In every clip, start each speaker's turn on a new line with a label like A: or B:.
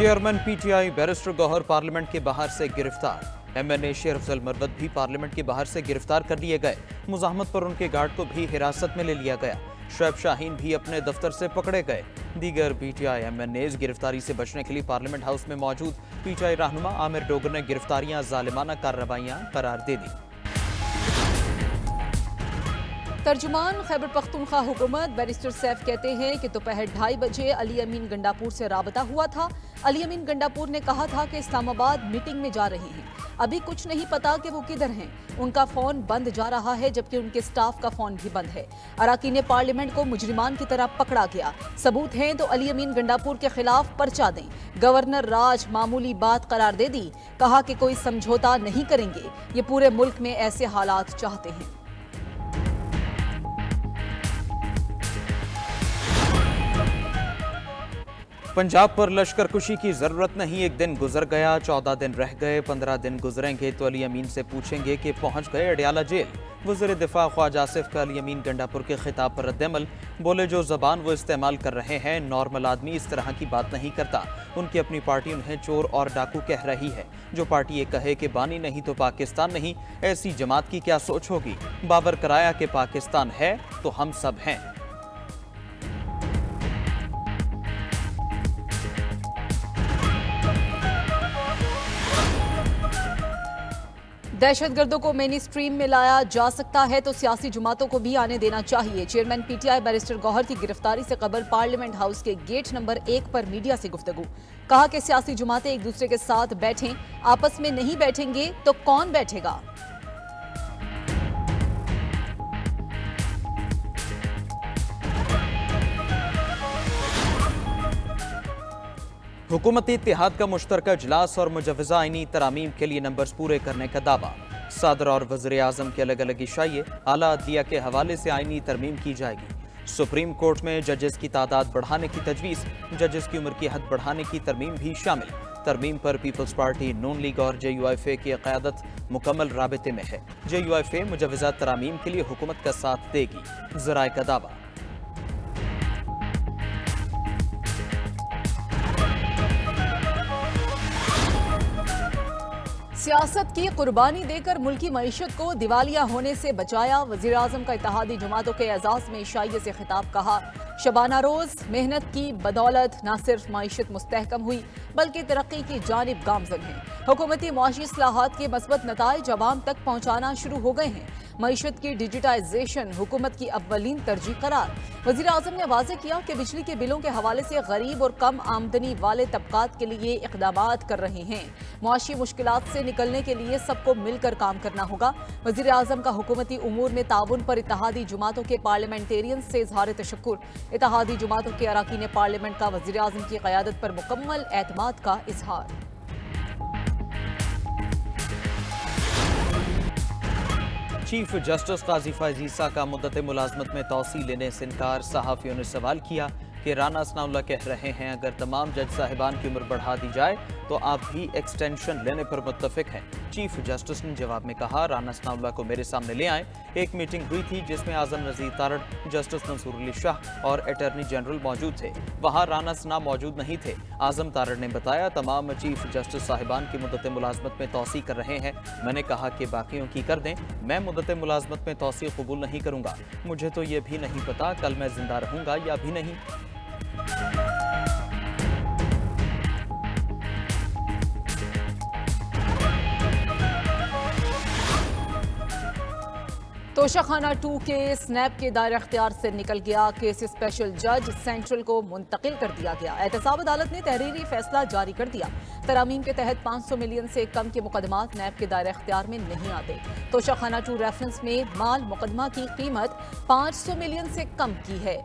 A: Chairman PTI barrister Gohar parliament के बाहर से गिरफ्तार। एमएनए शेर अफजल मरवत भी पार्लियामेंट के बाहर से गिरफ्तार कर लिए गए। मुजाहमत पर उनके गार्ड को भी हिरासत में ले लिया गया। शुएब शाहीन भी अपने दफ्तर से पकड़े गए। दीगर पीटीआई एमएनएज गिरफ्तारी से बचने के लिए पार्लियामेंट हाउस में मौजूद पीटीआई रहनुमा आमिर डोगर ने गिरफ्तारियां जालिमाना कार्रवाइयां करार दे दी।
B: तर्जुमान खैबर पख्तूनख्वा हुकूमत बैरिस्टर सैफ कहते हैं कि दोपहर 2:30 बजे अली अमीन गंडापुर से राबता हुआ था। अली अमीन गंडापुर ने कहा था कि इस्लामाबाद मीटिंग में जा रहे हैं, अभी कुछ नहीं पता कि वो किधर हैं। उनका फोन बंद जा रहा है जबकि उनके स्टाफ का फोन भी बंद है। अराकीन पार्लियामेंट को मुजरिमान की तरह पकड़ा गया। सबूत हैं तो अली अमीन गंडापुर के खिलाफ पर्चा दें। गवर्नर राज मामूली बात करार दे दी, कहा कि कोई समझौता नहीं करेंगे, ये पूरे मुल्क में ऐसे हालात चाहते हैं।
A: पंजाब पर लश्कर कुशी की जरूरत नहीं, एक दिन गुजर गया, 14 दिन रह गए, 15 दिन गुजरेंगे तो अली अमीन से पूछेंगे कि पहुंच गए अडियाला जेल। वज़ीर दिफा ख्वाजा आसिफ का अली अमीन गंडापुर के खिताब पर रद्दअमल, बोले जो ज़बान वो इस्तेमाल कर रहे हैं नॉर्मल आदमी इस तरह की बात नहीं करता। उनकी अपनी पार्टी उन्हें चोर और डाकू कह रही है। जो पार्टी ये कहे कि बानी नहीं तो पाकिस्तान नहीं, ऐसी जमात की क्या सोच होगी। बाबर कराया कि पाकिस्तान है तो हम सब हैं।
B: दहशतगर्दों को मेन स्ट्रीम में लाया जा सकता है तो सियासी जमातों को भी आने देना चाहिए। चेयरमैन पीटीआई बैरिस्टर गौहर की गिरफ्तारी से कबल पार्लियामेंट हाउस के गेट नंबर 1 पर मीडिया से गुफ्तगू, कहा कि सियासी जमातें एक दूसरे के साथ बैठें, आपस में नहीं बैठेंगे तो कौन बैठेगा।
A: हुकूमती इत्तेहाद का मुश्तरका इजलास और मुजवजा आईनी तरामीम के लिए नंबर्स पूरे करने का दावा। सदर और वज़ीर आज़म के अलग अलग इशाये, आला अदलिया के हवाले से आईनी तरमीम की जाएगी। सुप्रीम कोर्ट में जजेस की तादाद बढ़ाने की तजवीज़, जजेस की उम्र की हद बढ़ाने की तरमीम भी शामिल। तरमीम पर पीपल्स पार्टी, नून लीग और JUIFA की क़यादत मुकम्मल राबते में है। JUIFA मुजवजा तरामीम के लिए हुकूमत का साथ देगी, ज़राए का दावा।
B: सियासत की कुर्बानी देकर मुल्की मईशत को दिवालिया होने से बचाया। वज़ीर आज़म का इत्तेहादी जमातों के एजाज़ में इशाइये से खिताब, कहा शबाना रोज़ मेहनत की बदौलत न सिर्फ मईशत मुस्तहकम हुई बल्कि तरक्की की जानिब गामज़न है। हुकूमती मुआशी इस्लाहात के मस्बत नताइज अवाम तक पहुँचाना शुरू हो गए हैं। मईशत की डिजिटाइजेशन हुकूमत की अव्वलीन तरजीह करार। वज़ीर आज़म ने वाज़ेह किया कि बिजली के बिलों के हवाले से गरीब और कम आमदनी वाले तबकात के लिए इक़दामात कर रहे हैं। मुआशी मुश्किलात से निकलने के लिए सबको मिलकर काम करना होगा। वज़ीर आज़म का हुकूमती उमूर में ताउन पर इत्तेहादी जमातों के पार्लियामेंटेरियन से इज़हार तशक्कुर। इत्तेहादी जमातों के अरकान पार्लियामेंट का वज़ीर आज़म की क़यादत पर मुकम्मल एतमाद का इज़हार।
A: चीफ जस्टिस काजी फैज़ ईसा का मुद्दत मुलाजमत में तौसी लेने से इनकार। सहाफ़ियों ने सवाल किया कि राना सनाउल्लाह कह रहे हैं अगर तमाम जज साहिबान की उम्र बढ़ा दी जाए तो आप भी एक्सटेंशन लेने पर मुत्तफिक हैं। चीफ जस्टिस ने जवाब में कहा राना सनाउल्लाह को मेरे सामने ले आए। एक मीटिंग हुई थी जिसमें आज़म नज़ीर तारड़, जस्टिस मंसूर अली शाह और अटॉर्नी जनरल मौजूद थे। वहाँ राना सना मौजूद नहीं थे। आज़म तारड़ ने बताया तमाम चीफ जस्टिस साहिबान की मुद्दत मुलाजमत में तौसी कर रहे हैं। मैंने कहा कि बाकियों की कर दें, मैं मुद्दत मुलाजमत में तौसी कबूल नहीं करूँगा। मुझे तो ये भी नहीं पता कल मैं जिंदा रहूँगा या भी नहीं।
B: तोशाखाना 2 केस स्नैप के दायरे अख्तियार से निकल गया। केस स्पेशल जज सेंट्रल को मुंतकिल कर दिया गया। एहतसाब अदालत ने तहरीरी फैसला जारी कर दिया। तरामीम के तहत 500 मिलियन से कम के मुकदमात नैब के दायरे अख्तियार में नहीं आते। तोशाखाना 2 रेफरेंस में माल मुकदमा की कीमत 500 मिलियन से कम की है।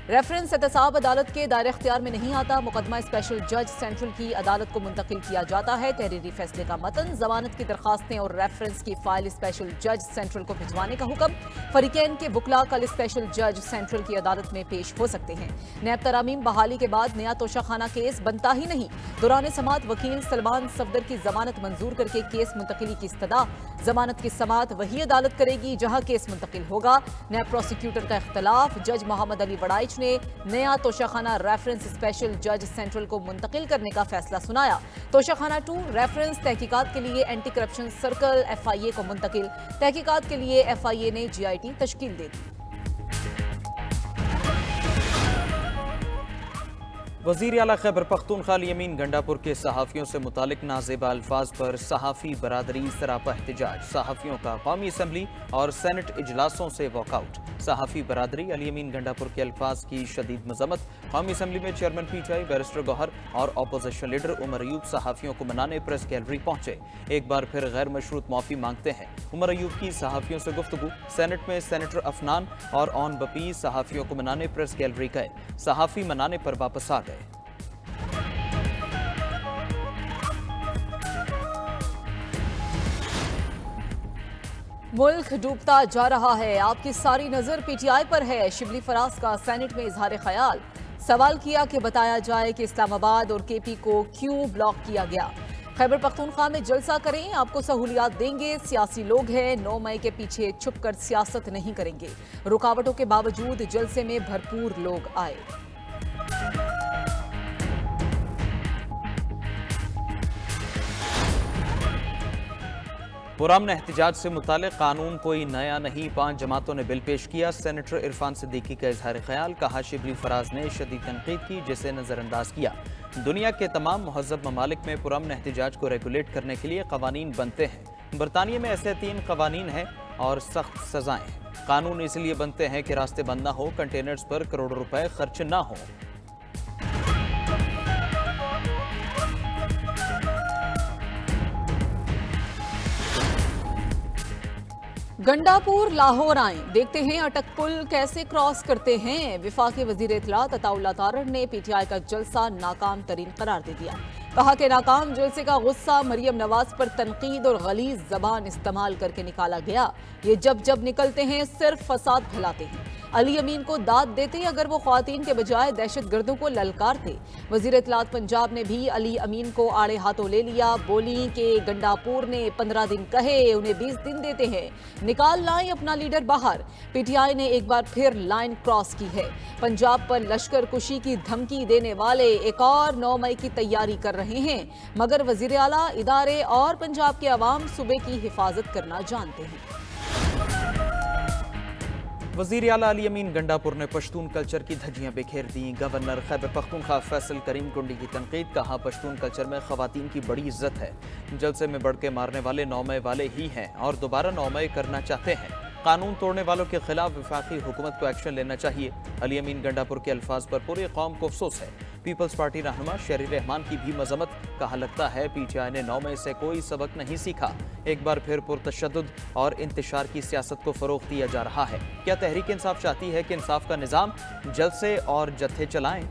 B: रेफरेंस एहतसाब अदालत के दायरे अख्तियार में नहीं आता। मुकदमा स्पेशल जज सेंट्रल की अदालत को मुंतकिल किया जाता है। तहरीरी फैसले का मतन, जमानत की दरखास्तें और रेफरेंस की फाइल स्पेशल जज सेंट्रल को भिजवाने का हुक्म। फरीकैन के वकला कल स्पेशल जज सेंट्रल की अदालत में पेश हो सकते हैं। नैब तरामीम बहाली के बाद नया तोशाखाना केस बनता ही नहीं। दौरान समात वकील सलमान सफदर की जमानत मंजूर करके केस मुंतकिली की इस्तदा। जमानत की समात वही अदालत करेगी जहां केस मुंतकिल होगा। नैब प्रोसिक्यूटर का इख्तलाफ। जज मोहम्मद अली वड़ाइच बेंच ने नया तोशाखाना रेफरेंस स्पेशल जज सेंट्रल को मुंतकिल करने का फैसला सुनाया। तोशाखाना 2 रेफरेंस तहकीकात के लिए एंटी करप्शन सर्कल FIA को मुंतकिल। तहकीकात के लिए FIA ने GIT तश्कील दे दी।
A: वज़ीर आला खैबर पख्तूनख्वा अली अमीन गंडापुर के सहाफ़ियों से मुतालिक नाज़ेबा अल्फाज पर सहाफ़ी बरादरी सरापा एहतजाज। सहाफ़ियों का कौमी असम्बली और सेनेट इजलासों से वॉकआउट। सहाफ़ी बरादरी अली अमीन गंडापुर के अल्फाज की शदीद मजम्मत। कौमी असम्बली में चेयरमैन PTI बैरिस्टर गौहर और अपोजिशन लीडर उमर अयूब सहाफ़ियों को मनाने प्रेस गैलरी पहुंचे। एक बार फिर गैर मशरूत माफ़ी मांगते हैं। उमर अयूब की सहाफ़ियों से गुफ्तगू। सेनेट में सेनेटर अफनान और ऑन बपी सहाफ़ियों को मनाने प्रेस गैलरी गए। सहाफ़ी मनाने पर वापस आ गए।
B: मुल्क डूबता जा रहा है, आपकी सारी नजर PTI पर है। शिबली फराज का सेनेट में इजहार ख्याल। सवाल किया कि बताया जाए कि इस्लामाबाद और KP को क्यों ब्लॉक किया गया। खैबर पख्तूनख्वा में जलसा करें, आपको सहूलियात देंगे। सियासी लोग हैं, 9 मई के पीछे छुपकर सियासत नहीं करेंगे। रुकावटों के बावजूद जलसे में भरपूर लोग आए।
A: पुरअमन एहतजाज से मुतालिक कानून कोई नया नहीं, 5 जमातों ने बिल पेश किया। सेनेटर इरफान सिद्दीकी का इजहार ख्याल। कहा शिबली फराज ने शदीद तनकीद की जिसे नज़रअंदाज किया। दुनिया के तमाम महज़ब ममालिक में पुरअमन एहतजाज को रेगुलेट करने के लिए कवानीन बनते हैं। बरतानिया में ऐसे 3 कवानीन हैं और सख्त सजाएं हैं। कानून इसलिए बनते हैं कि रास्ते बंद ना हो, कंटेनर्स पर करोड़ों रुपए खर्च ना हो।
B: गंडापुर लाहौर आए, देखते हैं अटक पुल कैसे क्रॉस करते हैं। विफाकी वजीर इत्तलात अताउल्लाह तारड़ ने PTI का जलसा नाकाम तरीन करार दे दिया। कहा कि नाकाम जलसे का गुस्सा मरियम नवाज पर तनकीद और गलीज जबान इस्तेमाल करके निकाला गया। ये जब जब निकलते हैं सिर्फ फसाद फैलाते हैं। अली अमीन को दाद देते अगर वो ख्वातीन के बजाय दहशत गर्दों को ललकारते। वजीर इत्तलात पंजाब ने भी अली अमीन को आड़े हाथों ले लिया। बोली कि गंडापुर ने 15 दिन कहे, उन्हें 20 दिन देते हैं, निकाल लाएं अपना लीडर बाहर। PTI ने एक बार फिर लाइन क्रॉस की है। पंजाब पर लश्कर कुशी की धमकी देने वाले एक और 9 मई की तैयारी कर रहे हैं, मगर वजीर आला, इदारे और पंजाब के अवाम सूबे की हिफाजत करना जानते हैं।
A: वज़ीर आला अली अमीन गंडापुर ने पश्तून कल्चर की धज्जियां बिखेर दी। गवर्नर खैबर पख्तूनख्वा फैसल करीम कुंडी की तनकीद। कहा पश्तून कल्चर में खवातीन की बड़ी इज्जत है। जलसे में बढ़ के मारने वाले 9 मई वाले ही हैं और दोबारा 9 मई करना चाहते हैं। कानून तोड़ने वालों के खिलाफ वफाकी हुकूमत को एक्शन लेना चाहिए। अली अमीन गंडापुर के अल्फाज पर पूरी कौम को अफसोस है। पीपल्स पार्टी रहनुमा शहरी रहमान की भी मजम्मत। कहा लगता है PTI ने 9 मई से कोई सबक नहीं सीखा। एक बार फिर पुरतशद्दुद और इंतशार की सियासत को फरोग दिया जा रहा है। क्या तहरीक इंसाफ चाहती है कि इंसाफ का निज़ाम जलसे और जत्थे चलाएं?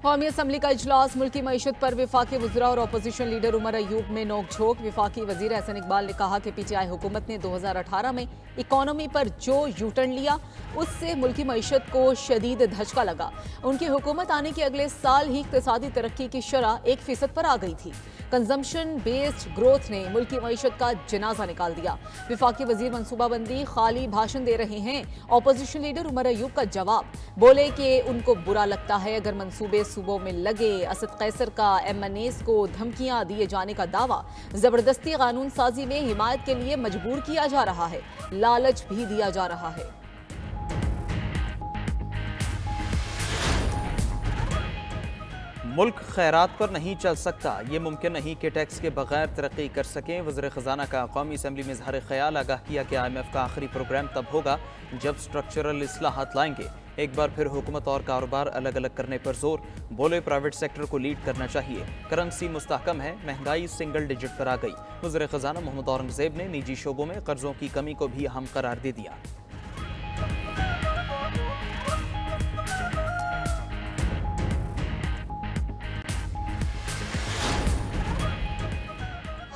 B: कौमी असम्बली का इजलास। मुल्की मईशत पर विफाकी वज़रा और अपोजिशन लीडर उमर अयूब में नोक झोंक। विफाकी वज़ीर एहसन इकबाल ने कहा कि PTI हुकूमत ने 2018 में इकॉनमी पर जो यूटर्न लिया उससे मुल्की मईशत को शदीद धचका लगा। उनकी हुकूमत आने के अगले साल ही इक़्तिसादी तरक्की की शरह 1% पर आ गई थी। कंजम्पशन बेस्ड ग्रोथ ने मुल्की मईशत का जनाजा निकाल दिया। विफाकी वज़ीर मनसूबाबंदी खाली भाषण दे रहे हैं। अपोजिशन लीडर उमर अयूब का जवाब, बोले कि उनको बुरा लगता है अगर मंसूबे सूबों में लगे। असद कैसर का MNAs को धमकियां दिए जाने का दावा। जबरदस्ती कानून साजी में हिमायत के लिए मजबूर किया जा रहा है, लालच भी दिया जा रहा है।
A: मुल्क खैरात पर नहीं चल सकता। ये मुमकिन नहीं कि टैक्स के बगैर तरक्की कर सकें। वज़ीर ख़जाना का कौमी असम्बली में इज़हार ख्याल। आगाह किया कि IMF का आखिरी प्रोग्राम तब होगा जब स्ट्रक्चरल इस्लाहात लाएंगे। एक बार फिर हुकूमत और कारोबार अलग अलग करने पर जोर। बोले प्राइवेट सेक्टर को लीड करना चाहिए। करेंसी मुस्तहकम है, महंगाई सिंगल डिजिट पर आ गई। वज़ीर ख़जाना मोहम्मद औरंगज़ेब ने निजी शोबों में कर्जों की कमी को भी अहम करार दे दिया।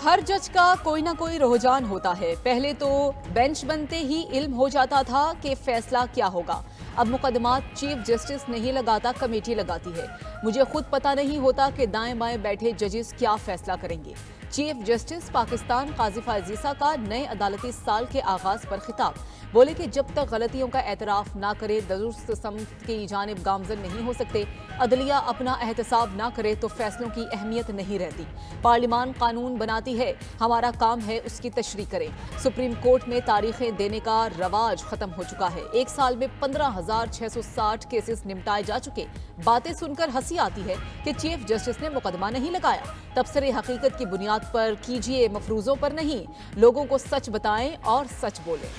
B: हर जज का कोई ना कोई रुझान होता है। पहले तो बेंच बनते ही इल्म हो जाता था कि फैसला क्या होगा। अब मुकदमात चीफ जस्टिस नहीं लगाता, कमेटी लगाती है। मुझे खुद पता नहीं होता कि दाएं बाएं बैठे जजेस क्या फैसला करेंगे। चीफ जस्टिस पाकिस्तान काजी फैज ईसा का नए अदालती साल के आगाज पर खिताब। बोले कि जब तक गलतियों का एतराफ ना करे दुरुस्त समत की जानिब गामजन नहीं हो सकते। अदलिया अपना एहतसाब ना करे तो फैसलों की अहमियत नहीं रहती। पार्लिमान कानून बनाती है, हमारा काम है उसकी तशरीह करें। सुप्रीम कोर्ट में तारीखें देने का रवाज खत्म हो चुका है। एक साल में 15,660 केसेस निपटाए जा चुके। बातें सुनकर हंसी आती है कि चीफ जस्टिस ने मुकदमा नहीं लगाया। तबसरे हकीकत की बुनियाद पर कीजिए, मफरूजों पर नहीं। लोगों को सच बताएं और सच बोलें।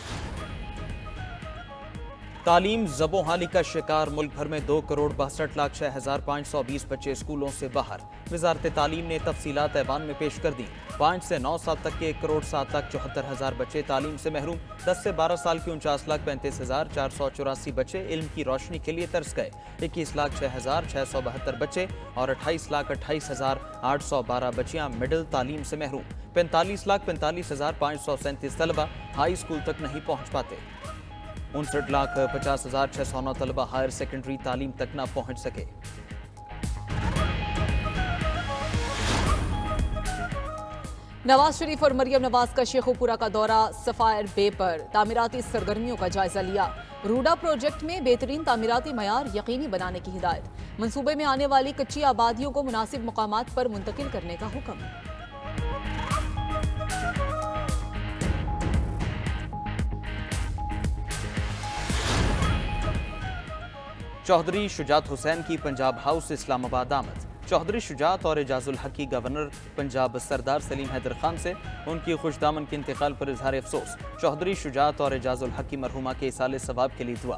A: तालीम ज़बोहाली का शिकार, मुल्क भर में 2,62,06,520 बच्चे स्कूलों से बाहर। वजारत तालीम ने तफसीलात ऐवान में पेश कर दी। 5 से 9 साल तक के 1,07,74,000 बच्चे तालीम से महरूम। 10 से 12 साल के 49,35,484 बच्चे इल्म की रोशनी के लिए तरस गए। 21,06,672 बच्चे और 28,28,812 बच्चियां मिडिल तालीम से महरूम। 45,45,537 तलबा हाई स्कूल तक नहीं पहुंच पाते। 59,50,609 तलबा हायर सेकेंडरी तालीम तक न पहुंच सके।
B: नवाज शरीफ और मरियम नवाज का शेखुपुरा का दौरा, सफायर बे पर तामीराती सरगर्मियों का जायजा लिया। रूडा प्रोजेक्ट में बेहतरीन तामीराती मयार यकीनी बनाने की हिदायत। मंसूबे में आने वाली कच्ची आबादियों को मुनासिब मकामात पर मुंतकिल करने का हुक्म।
A: चौधरी शुजात हुसैन की पंजाब हाउस इस्लामाबाद आमद। चौधरी शुजात और एजाजुल हक की गवर्नर पंजाब सरदार सलीम हैदर खान से उनकी खुशदामन के इंतकाल पर इजहार अफसोस। चौधरी शुजात और एजाजुल हक की मरहुमा के इसाले सवाब के लिए दुआ।